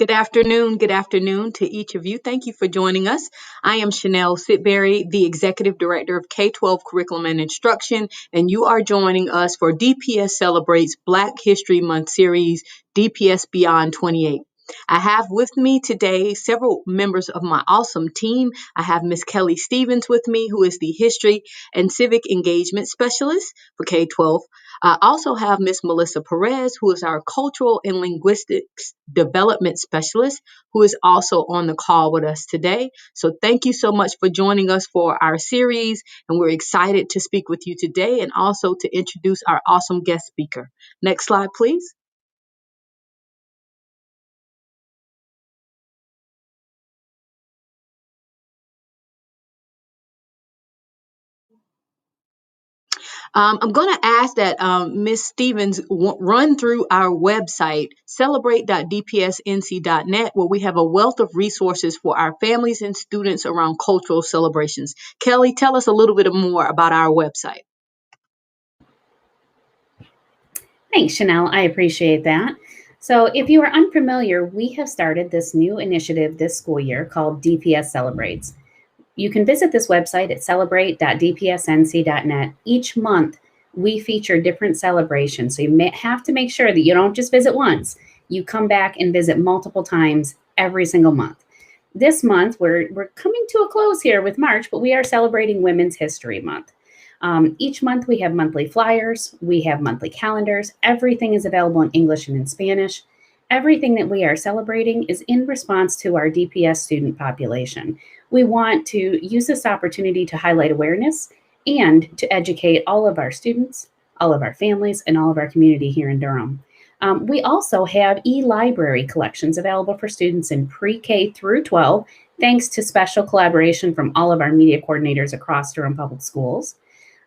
Good afternoon. Good afternoon to each of you. Thank you for joining us. I am Chanel Sitberry, the Executive Director of K-12 Curriculum and Instruction, and you are joining us for DPS Celebrates Black History Month series, DPS Beyond 28. I have with me today several members of my awesome team. I have Miss Kelly Stevens with me, who is the History and Civic Engagement Specialist for K-12. I also have Miss Melissa Perez, who is our Cultural and Linguistics Development Specialist, who is also on the call with us today. So thank you so much for joining us for our series, and we're excited to speak with you today and also to introduce our awesome guest speaker. Next slide, please. I'm going to ask that Ms. Stevens run through our website, celebrate.dpsnc.net, where we have a wealth of resources for our families and students around cultural celebrations. Kelly, tell us a little bit more about our website. Thanks, Chanel. I appreciate that. So if you are unfamiliar, we have started this new initiative this school year called DPS Celebrates. You can visit this website at celebrate.dpsnc.net. Each month, we feature different celebrations. So you may have to make sure that you don't just visit once. You come back and visit multiple times every single month. This month, we're coming to a close here with March, but we are celebrating Women's History Month. Each month, we have monthly flyers. We have monthly calendars. Everything is available in English and in Spanish. Everything that we are celebrating is in response to our DPS student population. We want to use this opportunity to highlight awareness and to educate all of our students, all of our families, and all of our community here in Durham. We also have e-library collections available for students in pre-K through 12, thanks to special collaboration from all of our media coordinators across Durham Public Schools.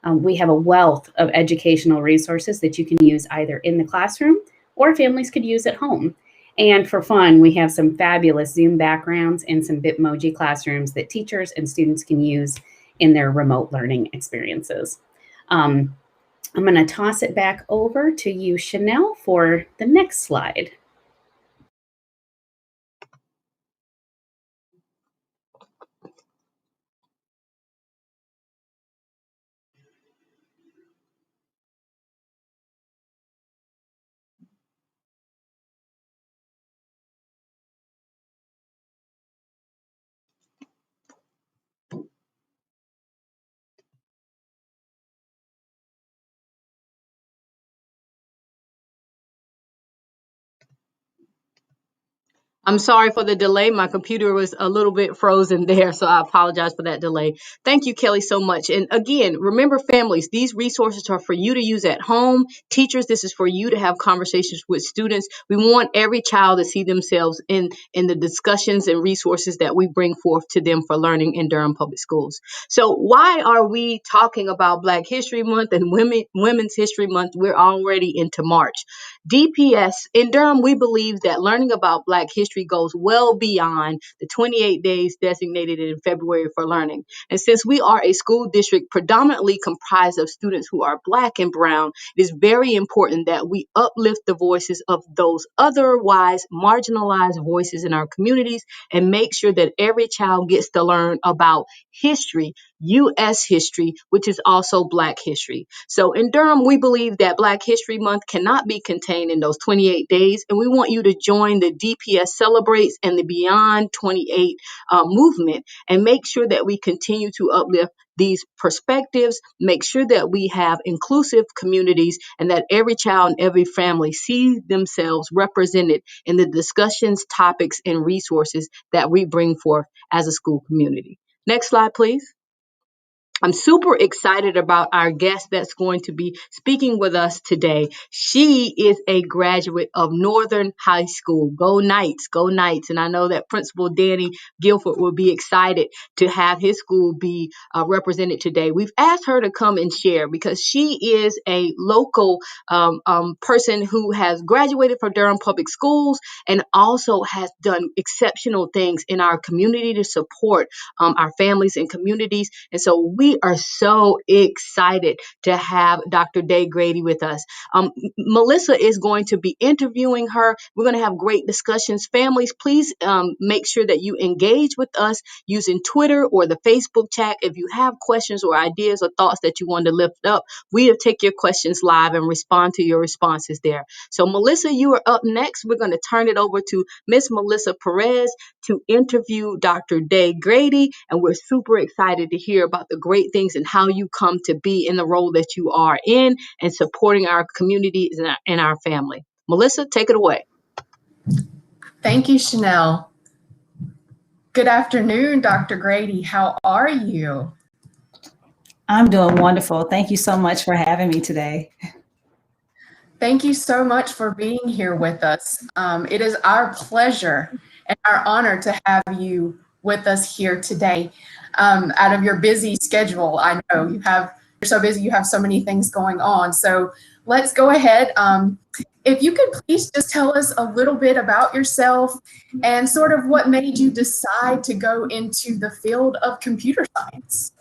We have a wealth of educational resources that you can use either in the classroom or families could use at home. And for fun, we have some fabulous Zoom backgrounds and some Bitmoji classrooms that teachers and students can use in their remote learning experiences. I'm going to toss it back over to you, Chanel, for the next slide. I'm sorry for the delay. My computer was a little bit frozen there, so I apologize for that delay. Thank you, Kelly, so much. And again, remember, families, these resources are for you to use at home. Teachers, this is for you to have conversations with students. We want every child to see themselves in the discussions and resources that we bring forth to them for learning in Durham Public Schools. So why are we talking about Black History Month and Women's History Month? We're already into March. DPS in Durham, we believe that learning about Black history goes well beyond the 28 days designated in February for learning. And since we are a school district predominantly comprised of students who are Black and brown, it is very important that we uplift the voices of those otherwise marginalized voices in our communities and make sure that every child gets to learn about history, U.S. history, which is also Black history. So in Durham, we believe that Black History Month cannot be contained in those 28 days, and we want you to join the DPS Celebrates and the Beyond 28 movement and make sure that we continue to uplift these perspectives, make sure that we have inclusive communities and that every child and every family see themselves represented in the discussions, topics, and resources that we bring forth as a school community. Next slide, please. I'm super excited about our guest that's going to be speaking with us today. She is a graduate of Northern High School. Go Knights, go Knights. And I know that Principal Danny Guilford will be excited to have his school be represented today. We've asked her to come and share because she is a local person who has graduated from Durham Public Schools and also has done exceptional things in our community to support our families and communities. And so we are so excited to have Dr. Day Grady with us. Melissa is going to be interviewing her. We're going to have great discussions. Families, please make sure that you engage with us using Twitter or the Facebook chat. If you have questions or ideas or thoughts that you want to lift up, we'll take your questions live and respond to your responses there. So Melissa, you are up next. We're going to turn it over to Miss Melissa Perez to interview Dr. Day Grady. And we're super excited to hear about the great things and how you come to be in the role that you are in and supporting our communities and our family. Melissa, take it away. Thank you, Chanel. Good afternoon, Dr. Grady. How are you? I'm doing wonderful. Thank you so much for having me today. Thank you so much for being here with us. It is our pleasure and our honor to have you with us here today. Out of your busy schedule, I know you're so busy, you have so many things going on. So let's go ahead. If you could please just tell us a little bit about yourself and sort of what made you decide to go into the field of computer science.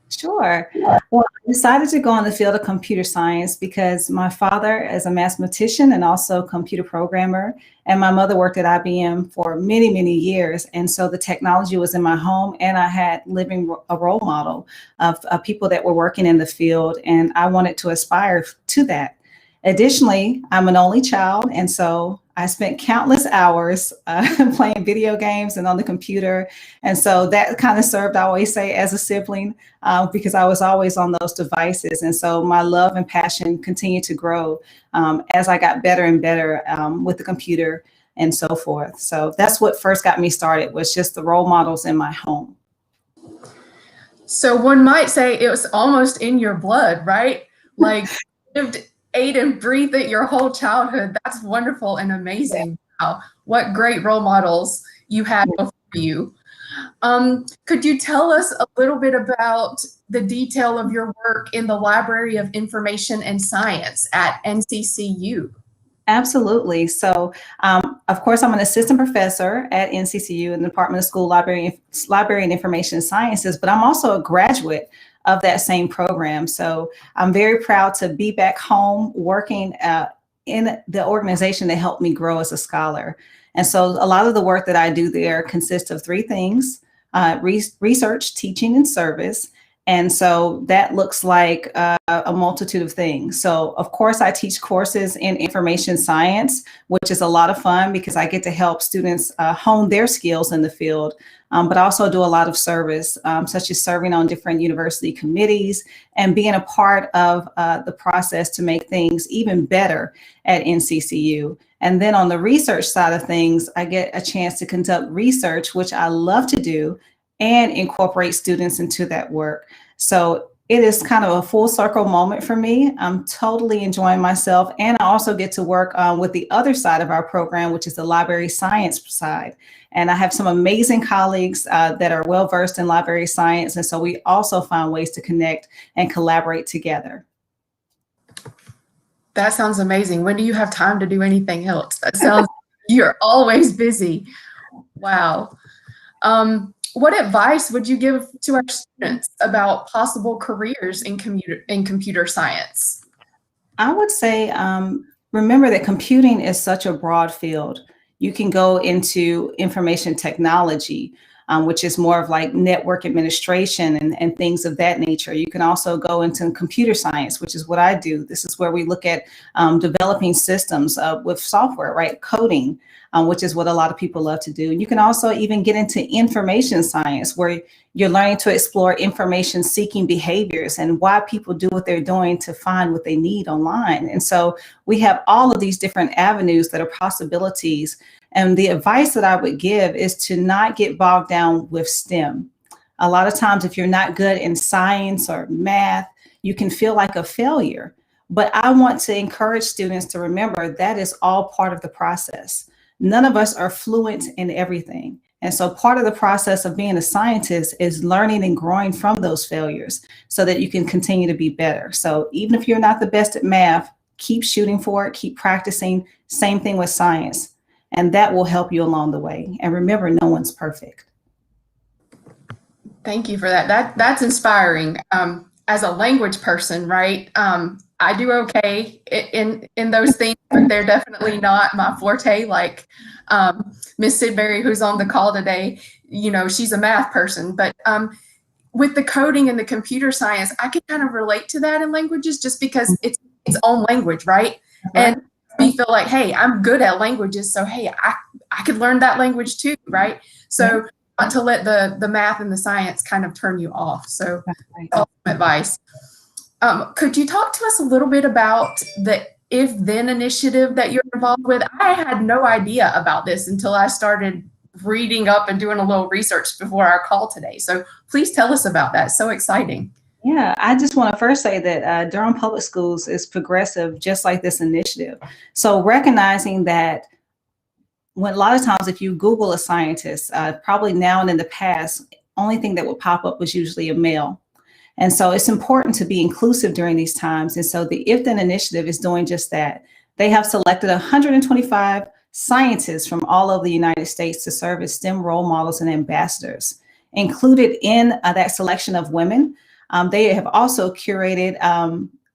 Sure. Well, I decided to go in the field of computer science because my father is a mathematician and also computer programmer, and my mother worked at IBM for many, many years. And so the technology was in my home, and I had a role model of people that were working in the field, and I wanted to aspire to that. Additionally, I'm an only child, and so I spent countless hours playing video games and on the computer. And so that kind of served, I always say, as a sibling, because I was always on those devices. And so my love and passion continued to grow as I got better and better with the computer and so forth. So that's what first got me started, was just the role models in my home. So one might say it was almost in your blood, right? Like lived, ate and breathed it your whole childhood. That's wonderful and amazing. Wow, what great role models you had before you. Could you tell us a little bit about the detail of your work in the Library of Information and Science at NCCU? Absolutely. So, of course, I'm an assistant professor at NCCU in the Department of School Library and Information Sciences, but I'm also a graduate of that same program. So I'm very proud to be back home working in the organization that helped me grow as a scholar. And so a lot of the work that I do there consists of three things: research, teaching, and service. And so that looks like a multitude of things. So of course, I teach courses in information science, which is a lot of fun because I get to help students hone their skills in the field, but I also do a lot of service, such as serving on different university committees and being a part of the process to make things even better at NCCU. And then on the research side of things, I get a chance to conduct research, which I love to do, and incorporate students into that work. So it is kind of a full circle moment for me. I'm totally enjoying myself. And I also get to work with the other side of our program, which is the library science side. And I have some amazing colleagues that are well-versed in library science. And so we also find ways to connect and collaborate together. That sounds amazing. When do you have time to do anything else? That sounds, you're always busy. Wow. What advice would you give to our students about possible careers in computer science? I would say, remember that computing is such a broad field. You can go into information technology, which is more of like network administration and things of that nature. You can also go into computer science, which is what I do. This is where we look at developing systems with software, right? Coding, which is what a lot of people love to do. And you can also even get into information science, where you're learning to explore information seeking behaviors and why people do what they're doing to find what they need online. And so we have all of these different avenues that are possibilities. And the advice that I would give is to not get bogged down with STEM. A lot of times, if you're not good in science or math, you can feel like a failure. But I want to encourage students to remember that is all part of the process. None of us are fluent in everything. And so part of the process of being a scientist is learning and growing from those failures so that you can continue to be better. So even if you're not the best at math, keep shooting for it, keep practicing. Same thing with science. And that will help you along the way. And remember, no one's perfect. Thank you for that. That's inspiring. As a language person, right? I do okay in those things, but they're definitely not my forte. Like Miss Sidbury, who's on the call today, she's a math person, but with the coding and the computer science, I can kind of relate to that in languages just because it's its own language, right? Right. And we feel like, hey, I'm good at languages, so hey, I could learn that language too, right? So not to let the math and the science kind of turn you off. So awesome advice. Could you talk to us a little bit about the If Then initiative that you're involved with? I had no idea about this until I started reading up and doing a little research before our call today. So please tell us about that. So exciting. Yeah, I just want to first say that Durham Public Schools is progressive, just like this initiative. So recognizing that when a lot of times if you Google a scientist, probably now and in the past, only thing that would pop up was usually a male. And so it's important to be inclusive during these times. And so the If Then initiative is doing just that. They have selected 125 scientists from all over the United States to serve as STEM role models and ambassadors. Included in that selection of women, they have also curated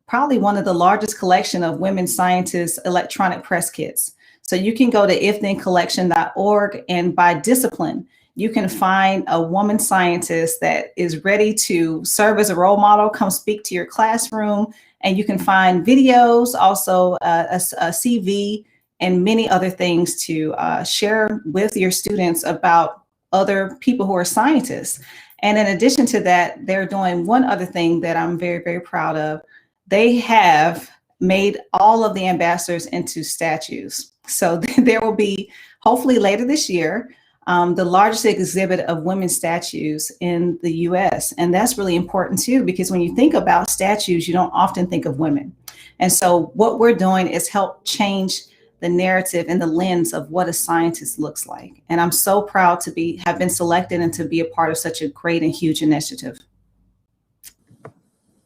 probably one of the largest collection of women scientists electronic press kits. So you can go to ifthencollection.org, and by discipline, you can find a woman scientist that is ready to serve as a role model, come speak to your classroom, and you can find videos, also a CV, and many other things to share with your students about other people who are scientists. And in addition to that, they're doing one other thing that I'm very, very proud of. They have made all of the ambassadors into statues. So there will be, hopefully later this year, the largest exhibit of women's statues in the US. And that's really important too, because when you think about statues, you don't often think of women. And so what we're doing is help change the narrative and the lens of what a scientist looks like. And I'm so proud to have been selected and to be a part of such a great and huge initiative.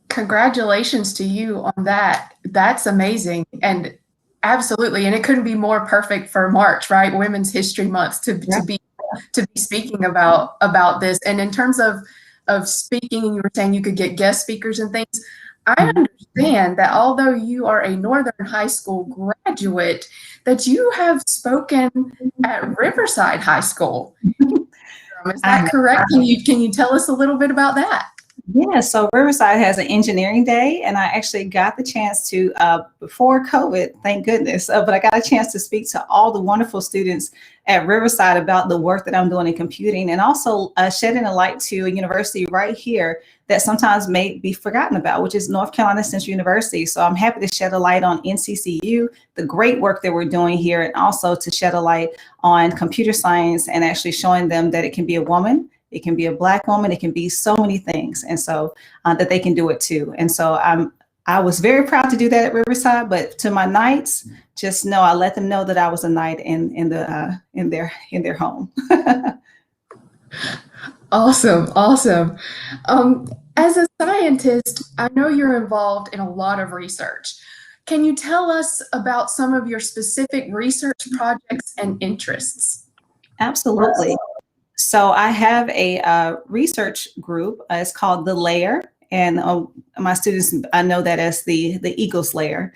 Congratulations to you on that. That's amazing. And absolutely. And it couldn't be more perfect for March, right? Women's History Month to be speaking about this. And in terms of speaking, and you were saying you could get guest speakers and things, I understand that although you are a Northern High School graduate, that you have spoken at Riverside High School. Is that correct? Can you tell us a little bit about that? Yeah, so Riverside has an engineering day, and I actually got the chance to, before COVID, thank goodness, but I got a chance to speak to all the wonderful students at Riverside about the work that I'm doing in computing, and also shedding a light to a university right here that sometimes may be forgotten about, which is North Carolina Central University. So I'm happy to shed a light on NCCU, the great work that we're doing here, and also to shed a light on computer science and actually showing them that it can be a woman, it can be a Black woman, it can be so many things, and so that they can do it too. And so I was very proud to do that at Riverside, but to my Knights, just know I let them know that I was a Knight in their home. Awesome. As a scientist, I know you're involved in a lot of research. Can you tell us about some of your specific research projects and interests? Absolutely. So I have a research group. It's called The Layer. And my students, I know that as the Eagles Layer,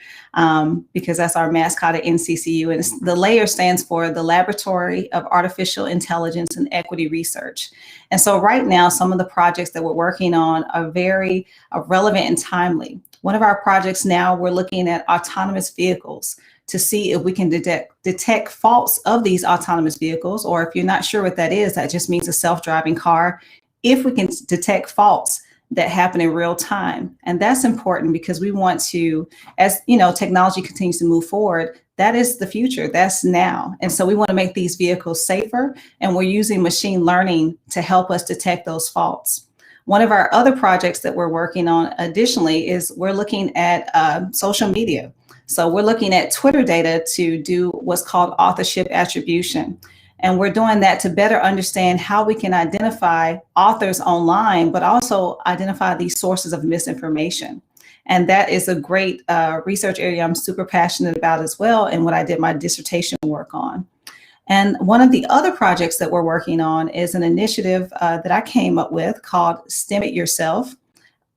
because that's our mascot at NCCU. And the Layer stands for the Laboratory of Artificial Intelligence and Equity Research. And so right now, some of the projects that we're working on are very relevant and timely. One of our projects now, we're looking at autonomous vehicles to see if we can detect faults of these autonomous vehicles, or if you're not sure what that is, that just means a self-driving car. If we can detect faults that happen in real time. And that's important because we want to, as you know, technology continues to move forward, that is the future, that's now. And so we want to make these vehicles safer, and we're using machine learning to help us detect those faults. One of our other projects that we're working on additionally is we're looking at social media. So we're looking at Twitter data to do what's called authorship attribution. And we're doing that to better understand how we can identify authors online, but also identify these sources of misinformation. And that is a great research area I'm super passionate about as well, and what I did my dissertation work on. And one of the other projects that we're working on is an initiative that I came up with called STEM It Yourself,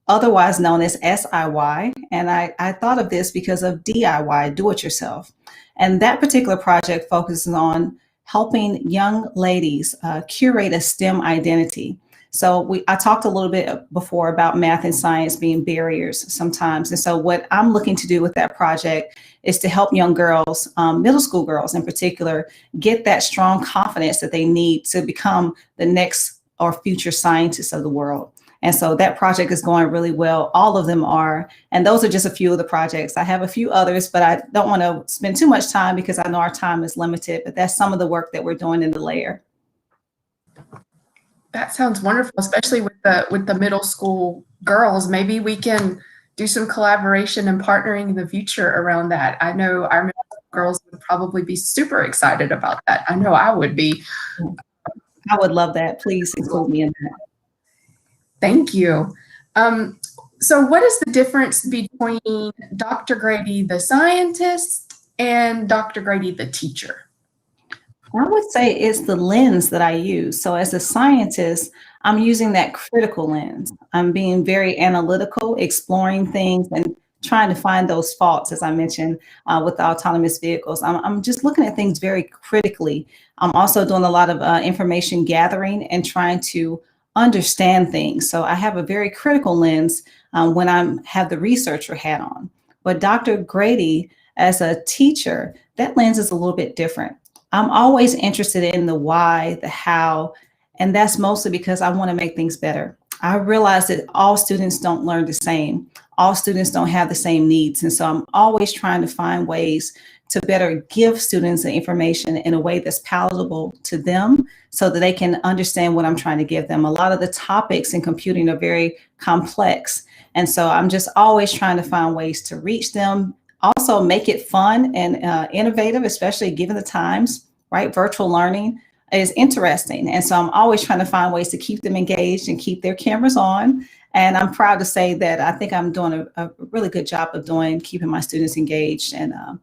otherwise known as SIY. And I thought of this because of DIY, do it yourself. And that particular project focuses on helping young ladies curate a STEM identity. So I talked a little bit before about math and science being barriers sometimes. And so what I'm looking to do with that project is to help young girls, middle school girls in particular, get that strong confidence that they need to become the next or future scientists of the world. And so that project is going really well. All of them are. And those are just a few of the projects. I have a few others, but I don't want to spend too much time because I know our time is limited. But that's some of the work that we're doing in the layer. That sounds wonderful, especially with the middle school girls. Maybe we can do some collaboration and partnering in the future around that. I know our middle school girls would probably be super excited about that. I know I would be. I would love that. Please include me in that. Thank you. So what is the difference between Dr. Grady, the scientist, and Dr. Grady, the teacher? I would say it's the lens that I use. So as a scientist, I'm using that critical lens. I'm being very analytical, exploring things and trying to find those faults, as I mentioned, with the autonomous vehicles. I'm just looking at things very critically. I'm also doing a lot of information gathering and trying to understand things. So I have a very critical lens when I have the researcher hat on. But Dr. Grady, as a teacher, that lens is a little bit different. I'm always interested in the why, the how, and that's mostly because I want to make things better. I realize that all students don't learn the same. All students don't have the same needs. And so I'm always trying to find ways to better give students the information in a way that's palatable to them so that they can understand what I'm trying to give them. A lot of the topics in computing are very complex. And so I'm just always trying to find ways to reach them, also make it fun and innovative, especially given the times, right? Virtual learning is interesting. And so I'm always trying to find ways to keep them engaged and keep their cameras on. And I'm proud to say that I think I'm doing a really good job of keeping my students engaged and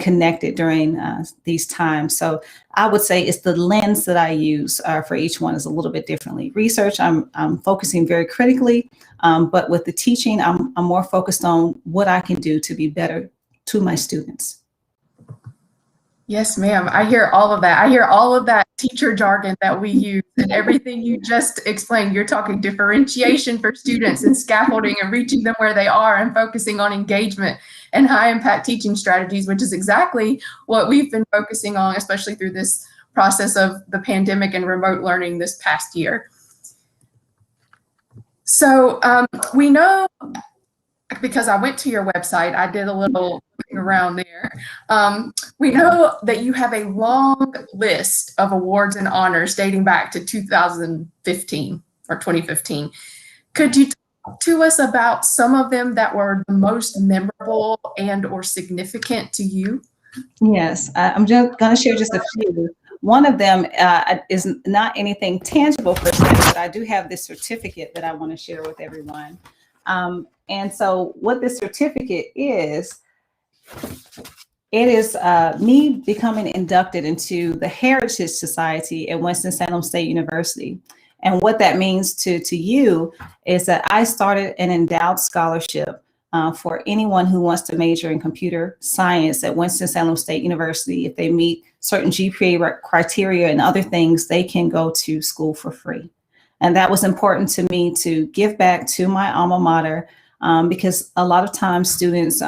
connected during these times. So I would say it's the lens that I use for each one is a little bit differently. Research, I'm focusing very critically, but with the teaching, I'm more focused on what I can do to be better to my students. Yes, ma'am. I hear all of that. I hear all of that teacher jargon that we use and everything you just explained. You're talking differentiation for students and scaffolding and reaching them where they are and focusing on engagement and high impact teaching strategies, which is exactly what we've been focusing on, especially through this process of the pandemic and remote learning this past year. So we know, because I went to your website, I did a little looking around there. We know that you have a long list of awards and honors dating back to 2015 or 2015. Could you talk to us about some of them that were the most memorable and or significant to you? Yes, I'm just going to share just a few. One of them is not anything tangible per se, but I do have this certificate that I want to share with everyone. And so what this certificate is, it is me becoming inducted into the Heritage Society at Winston-Salem State University. And what that means to you is that I started an endowed scholarship for anyone who wants to major in computer science at Winston-Salem State University. If they meet certain GPA criteria and other things, they can go to school for free. And that was important to me to give back to my alma mater because a lot of times students,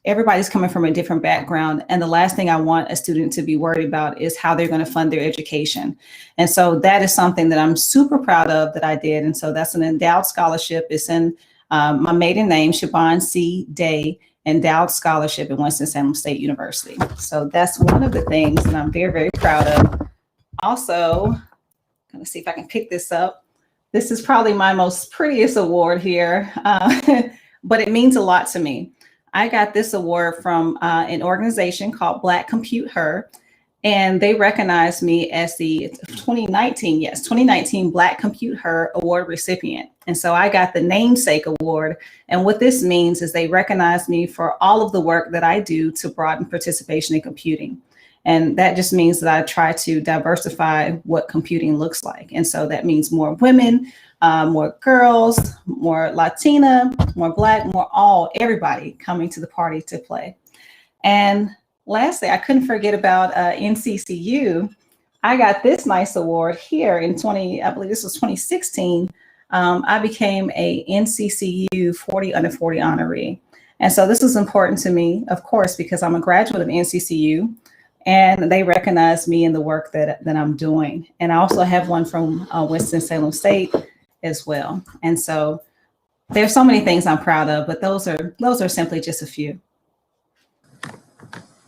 everybody's coming from a different background. And the last thing I want a student to be worried about is how they're going to fund their education. And so that is something that I'm super proud of that I did. And so that's an endowed scholarship. It's in my maiden name, Siobahn C. Day, Endowed Scholarship at Winston-Salem State University. So that's one of the things that I'm very, very proud of. Also, I'm going to see if I can pick this up. This is probably my most prettiest award here, but it means a lot to me. I got this award from an organization called Black Compute Her, and they recognized me as the 2019 Black Compute Her Award recipient. And so I got the namesake award. And what this means is they recognize me for all of the work that I do to broaden participation in computing. And that just means that I try to diversify what computing looks like. And so that means more women, more girls, more Latina, more Black, everybody coming to the party to play. And lastly, I couldn't forget about NCCU. I got this nice award here in I believe this was 2016. I became a NCCU 40 under 40 honoree. And so this is important to me, of course, because I'm a graduate of NCCU and they recognize me in the work that I'm doing. And I also have one from Winston-Salem State as well. And so there's so many things I'm proud of, but those are simply just a few.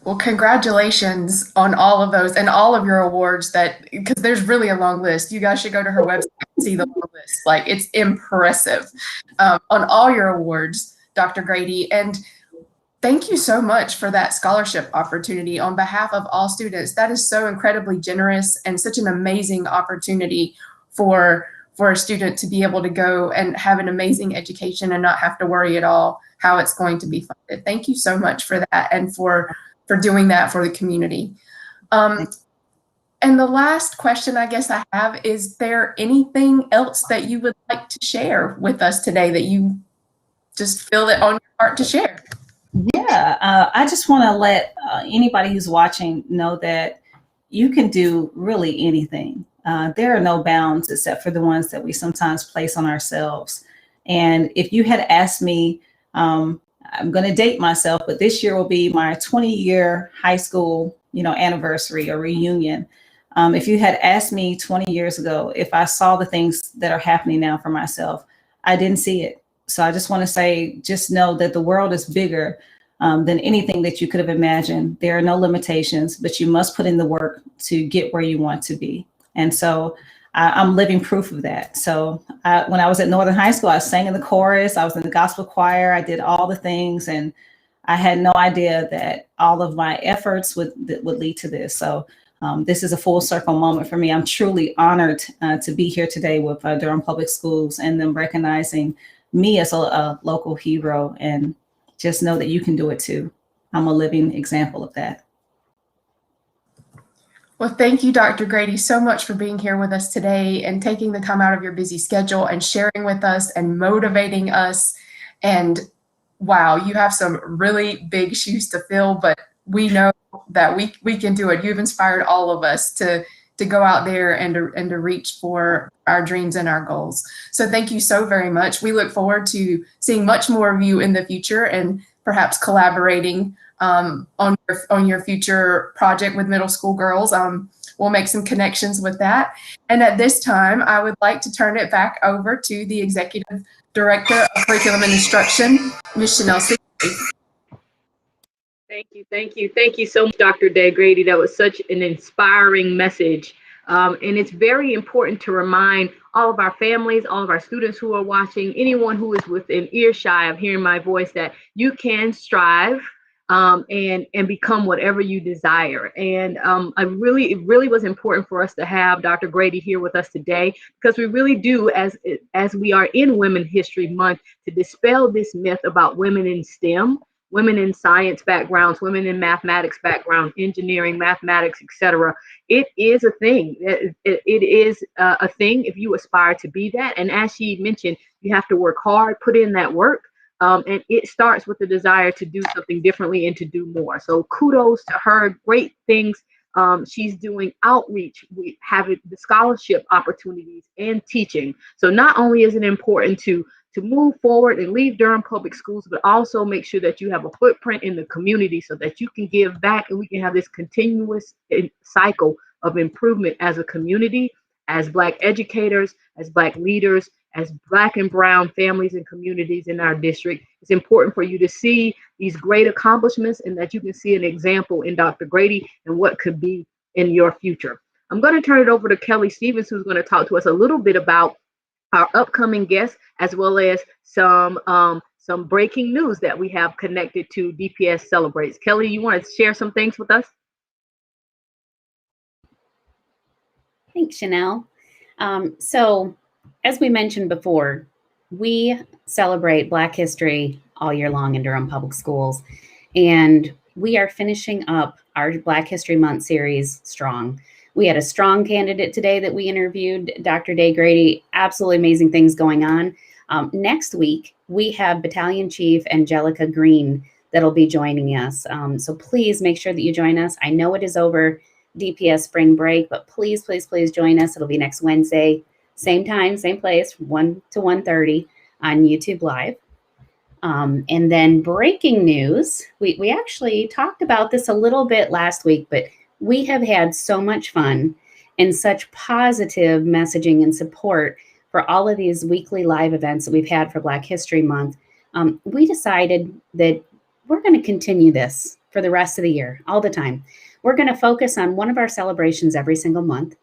Well, congratulations on all of those and all of your awards, because there's really a long list. You guys should go to her website and see the long list. Like, it's impressive on all your awards, Dr. Grady. And thank you so much for that scholarship opportunity on behalf of all students. That is so incredibly generous and such an amazing opportunity for a student to be able to go and have an amazing education and not have to worry at all how it's going to be funded. Thank you so much for that and for doing that for the community. And the last question I guess I have, is there anything else that you would like to share with us today that you just feel it on your heart to share? Yeah, I just want to let anybody who's watching know that you can do really anything. There are no bounds except for the ones that we sometimes place on ourselves. And if you had asked me, I'm going to date myself, but this year will be my 20-year high school, anniversary or reunion. If you had asked me 20 years ago if I saw the things that are happening now for myself, I didn't see it. So I just want to say, just know that the world is bigger than anything that you could have imagined. There are no limitations, but you must put in the work to get where you want to be. And so I'm living proof of that. So when I was at Northern High School, I sang in the chorus, I was in the gospel choir, I did all the things, and I had no idea that all of my efforts would lead to this. So this is a full circle moment for me. I'm truly honored to be here today with Durham Public Schools and them recognizing me as a local hero, and just know that you can do it too. I'm a living example of that. Well, thank you, Dr. Grady, so much for being here with us today and taking the time out of your busy schedule and sharing with us and motivating us. And wow, you have some really big shoes to fill, but we know that we can do it. You've inspired all of us to go out there and to reach for our dreams and our goals. So thank you so very much. We look forward to seeing much more of you in the future and perhaps collaborating on your future project with middle school girls. We'll make some connections with that. And at this time, I would like to turn it back over to the Executive Director of Curriculum and Instruction, Ms. Chanel Sigley. Thank you so much, Dr. Day Grady. That was such an inspiring message. And it's very important to remind all of our families, all of our students who are watching, anyone who is within earshot of hearing my voice, that you can strive and become whatever you desire. And it really was important for us to have Dr. Grady here with us today, because we really do, as we are in Women History Month, to dispel this myth about women in STEM, women in science backgrounds, women in mathematics background, engineering, mathematics, etc. It is a thing. It is a thing if you aspire to be that. And as she mentioned, you have to work hard, put in that work. And it starts with the desire to do something differently and to do more. So kudos to her, great things. She's doing outreach, we have the scholarship opportunities and teaching. So not only is it important to move forward and leave Durham Public Schools, but also make sure that you have a footprint in the community so that you can give back and we can have this continuous cycle of improvement as a community, as Black educators, as Black leaders, as Black and brown families and communities in our district. It's important for you to see these great accomplishments and that you can see an example in Dr. Grady and what could be in your future. I'm going to turn it over to Kelly Stevens, who's going to talk to us a little bit about our upcoming guests, as well as some breaking news that we have connected to DPS Celebrates. Kelly, you want to share some things with us? Thanks, Chanel. So as we mentioned before, we celebrate Black history all year long in Durham Public Schools. And we are finishing up our Black History Month series strong. We had a strong candidate today that we interviewed, Dr. Day Grady. Absolutely amazing things going on. Next week, we have Battalion Chief Angelica Green that'll be joining us. So please make sure that you join us. I know it is over DPS spring break, but please, please, please join us. It'll be next Wednesday, same time, same place, 1 to 1:30 on YouTube Live. And then breaking news, we actually talked about this a little bit last week, but we have had so much fun and such positive messaging and support for all of these weekly live events that we've had for Black History Month. We decided that we're going to continue this for the rest of the year, all the time. We're going to focus on one of our celebrations every single month.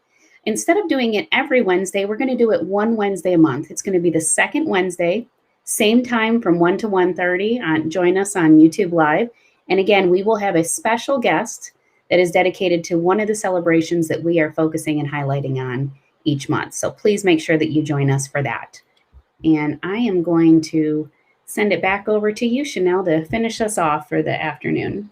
Instead of doing it every Wednesday, we're going to do it one Wednesday a month. It's going to be the second Wednesday, same time from 1 to 1:30. Join us on YouTube Live. And again, we will have a special guest that is dedicated to one of the celebrations that we are focusing and highlighting on each month. So please make sure that you join us for that. And I am going to send it back over to you, Chanel, to finish us off for the afternoon.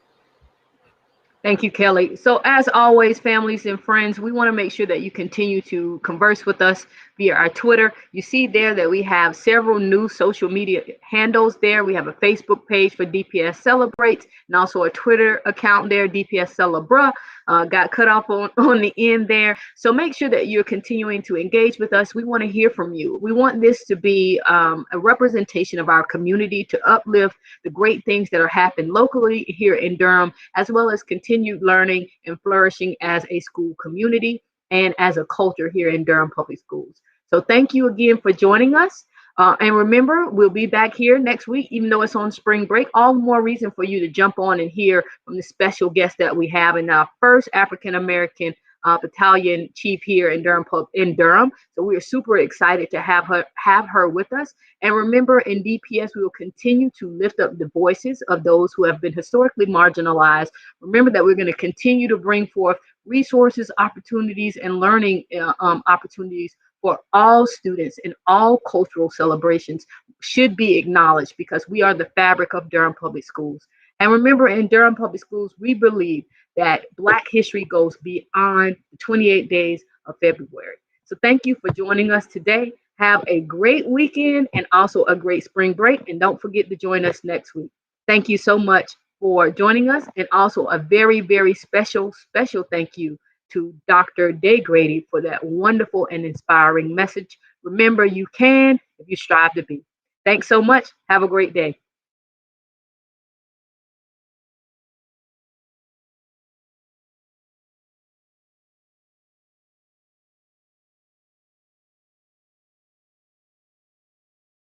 Thank you, Kelly. So as always, families and friends, we want to make sure that you continue to converse with us via our Twitter. You see there that we have several new social media handles there. We have a Facebook page for DPS Celebrates and also a Twitter account there, DPS Celebra. Got cut off on the end there. So make sure that you're continuing to engage with us. We want to hear from you. We want this to be a representation of our community to uplift the great things that are happening locally here in Durham, as well as continued learning and flourishing as a school community and as a culture here in Durham Public Schools. So thank you again for joining us. And remember, we'll be back here next week, even though it's on spring break. All the more reason for you to jump on and hear from the special guest that we have in our first African-American battalion chief here in Durham. So we are super excited to have her with us. And remember, in DPS, we will continue to lift up the voices of those who have been historically marginalized. Remember that we're going to continue to bring forth resources, opportunities, and learning opportunities for all students, and all cultural celebrations should be acknowledged because we are the fabric of Durham Public Schools. And remember, in Durham Public Schools, we believe that Black history goes beyond the 28 days of February. So thank you for joining us today. Have a great weekend and also a great spring break. And don't forget to join us next week. Thank you so much for joining us. And also a very, very special thank you to Dr. Day Grady for that wonderful and inspiring message. Remember, you can if you strive to be. Thanks so much. Have a great day.